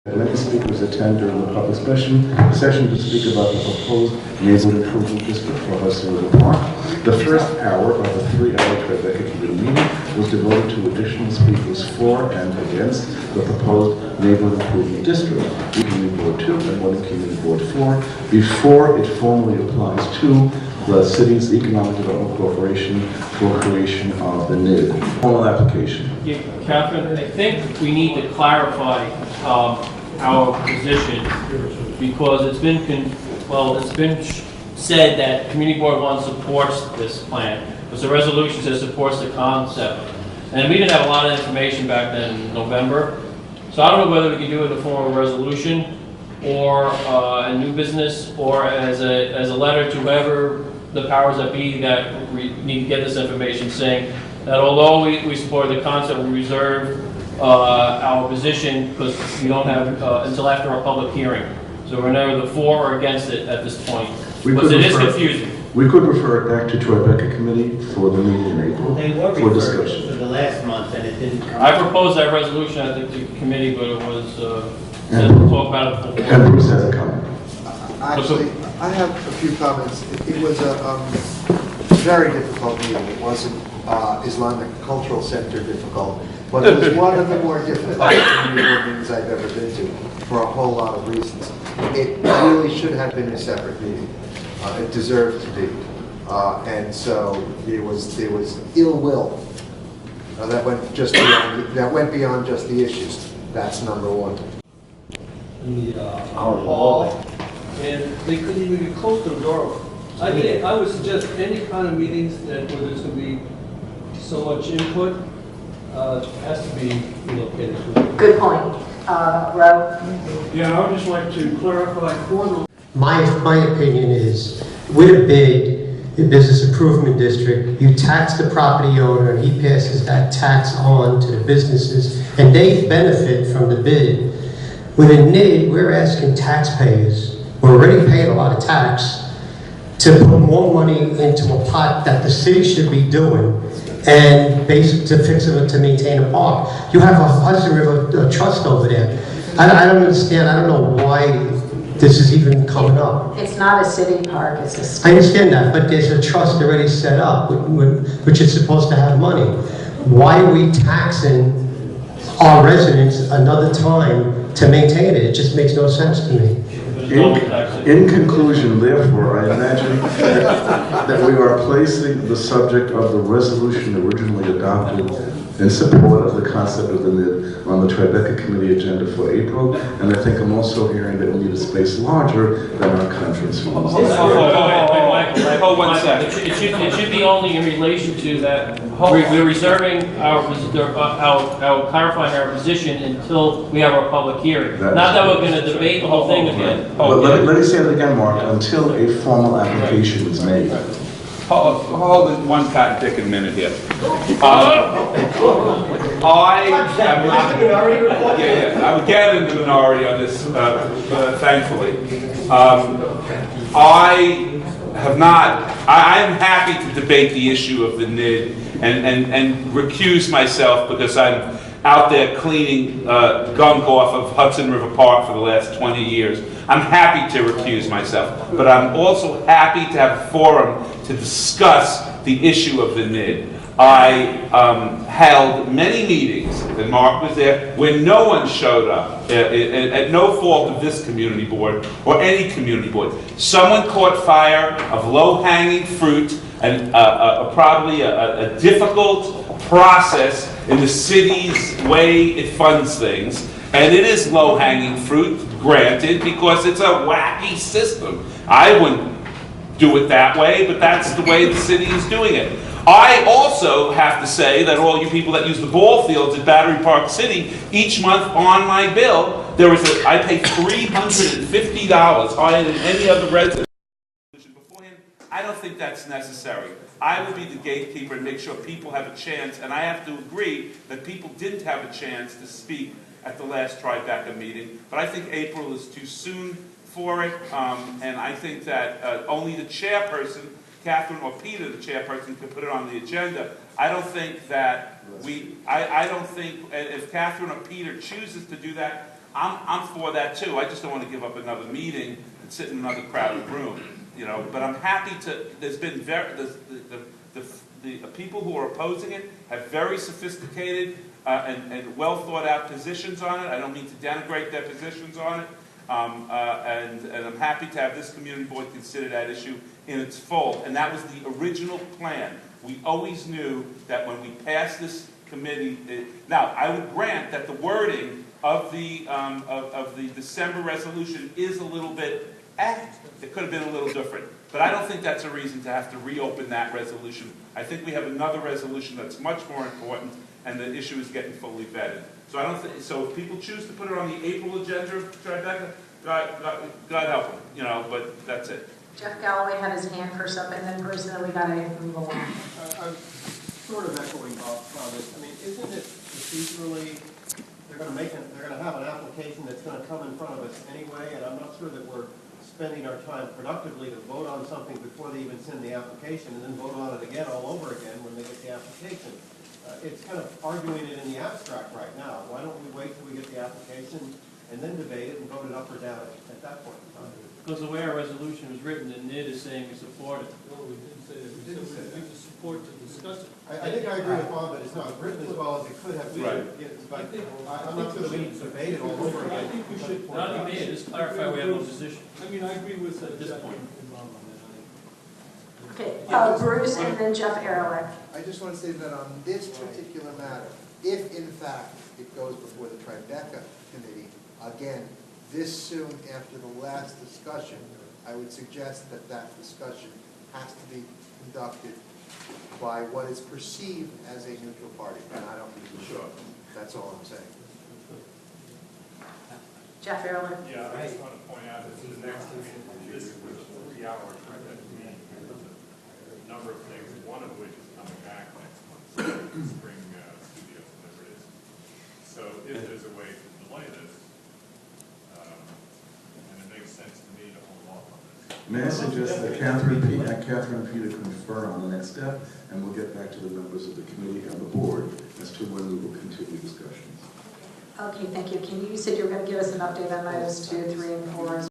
Many speakers attend during the public session to speak about the proposed neighborhood improvement district for Hudson River Park. The first hour of the 3-hour Tribeca committee meeting was devoted to additional speakers for and against the proposed neighborhood improvement district, Community Board 2 and one in Community Board 4, before it formally applies to the city's Economic Development Corporation for creation of the NID. Formal application. Yeah, Catherine, I think we need to clarify our position because it's been said that Community Board 1 supports this plan. There's a resolution that supports the concept, and we didn't have a lot of information back then in November, so I don't know whether we can do it in the form of a resolution or a new business or as a letter to whoever the powers that be that we need to get this information, saying that although we support the concept, we reserve our position because we don't have until after our public hearing. So we're neither for or against it at this point. Because it is confusing. We could refer it back to Tribeca committee for the meeting in April for discussion. For the last month, and it didn't come. I proposed that resolution at the committee, but it was said we'll talk about it before. And Bruce has a comment. Actually, I have a few comments. It was a very difficult meeting. It wasn't Islamic Cultural Center difficult, but it was one of the more difficult meetings I've ever been to for a whole lot of reasons. It really should have been a separate meeting. It deserved to be. And so there was ill will. That went beyond just the issues. That's number one. Our hall, and they couldn't even get close to the door. I would suggest any kind of meetings that where there's going to be so much input has to be relocated. Good point. Ro? Yeah, I would just like to clarify for the... My opinion is, with a bid, the business improvement district, you tax the property owner and he passes that tax on to the businesses and they benefit from the bid. With a NID, we're asking taxpayers, we're already paying a lot of tax, to put more money into a pot that the city should be doing and basically to fix it, to maintain a park. You have a Hudson River trust over there. I don't understand, I don't know why this is even coming up. It's not a city park, it's a school. I understand that, but there's a trust already set up, which is supposed to have money. Why are we taxing our residents another time to maintain it? It just makes no sense to me. In conclusion, therefore, I imagine that we are placing the subject of the resolution originally adopted in support of the concept of the NID on the Tribeca committee agenda for April, and I think I'm also hearing that we need a space larger than our conference room. It should be only in relation to that. We're reserving our clarifying our position until we have our public hearing. Not that we're going to debate the whole thing again. But let me say it again, Mark, until a formal application is made. Hold it one dick minute here. I would get in the minority on this, thankfully. I am happy to debate the issue of the NID and recuse myself because I'm out there cleaning gunk off of Hudson River Park for the last 20 years. I'm happy to recuse myself, but I'm also happy to have a forum to discuss the issue of the NID. I held many meetings, and Mark was there, where no one showed up, at no fault of this community board or any community board. Someone caught fire of low-hanging fruit and probably a difficult process in the city's way it funds things. And it is low-hanging fruit, granted, because it's a wacky system. I wouldn't do it that way, but that's the way the city is doing it. I also have to say that all you people that use the ball fields at Battery Park City, each month on my bill, I pay $350 higher than any other resident. I don't think that's necessary. I will be the gatekeeper and make sure people have a chance, and I have to agree that people didn't have a chance to speak at the last Tribeca meeting, but I think April is too soon for it, and I think that only the chairperson, Catherine or Peter, the chairperson, can put it on the agenda. I don't think that I don't think if Catherine or Peter chooses to do that, I'm for that too. I just don't want to give up another meeting and sit in another crowded room, you know. But I'm happy to, there's been the people who are opposing it have very sophisticated and well thought out positions on it. I don't mean to denigrate their positions on it. And I'm happy to have this community board consider that issue in its full. And that was the original plan. We always knew that when we passed this committee, now I would grant that the wording of the December resolution is a little bit, it could have been a little different. But I don't think that's a reason to have to reopen that resolution. I think we have another resolution that's much more important, and the issue is getting fully vetted. So I don't think, so if people choose to put it on the April agenda, Tribeca, God help them, you know, but that's it. Jeff Galloway had his hand for something, then Bruce, and then we got to move along. I'm sort of echoing Bob's comments. I mean, isn't it procedurally, they're going to have an application that's going to come in front of us anyway, and I'm not sure that we're spending our time productively to vote on something before they even send the application and then vote on it again all over again when they get the application. It's kind of arguing it in the abstract right now. Why don't we wait till we get the application and then debate it and vote it up or down at that point in time? Because the way our resolution was written, the NID is saying we support it. No, we didn't say that. We said we just support to discuss it. I think I agree with Bob that it's not written as well as it could have been. Right. But I'm not sure that we need to debate it all over again. I think we should. Not debate it, just clarify we have no position. I mean, I agree with At this Jeff point. and Bob on that. Okay, Bruce and then Jeff Ehrlich. I just want to say that on this particular matter, if in fact it goes before the Tribeca committee, again, this soon after the last discussion, I would suggest that that discussion has to be conducted by what is perceived as a neutral party, and I don't think we should. That's all I'm saying. Jeff Ehrlich. Yeah, I just want to point out that the next meeting, this was 3 hours, right, that meeting, a number of things, one of which is coming back next month, Spring Studios, whatever it is. So if there's a way to delay this, and it makes sense to me to hold off on this. May I suggest that Catherine and Peter confer on the next step, and we'll get back to the members of the committee and the board as to when we will continue discussions. Okay, thank you. You said you were going to give us an update on items 2, 3, and 4 as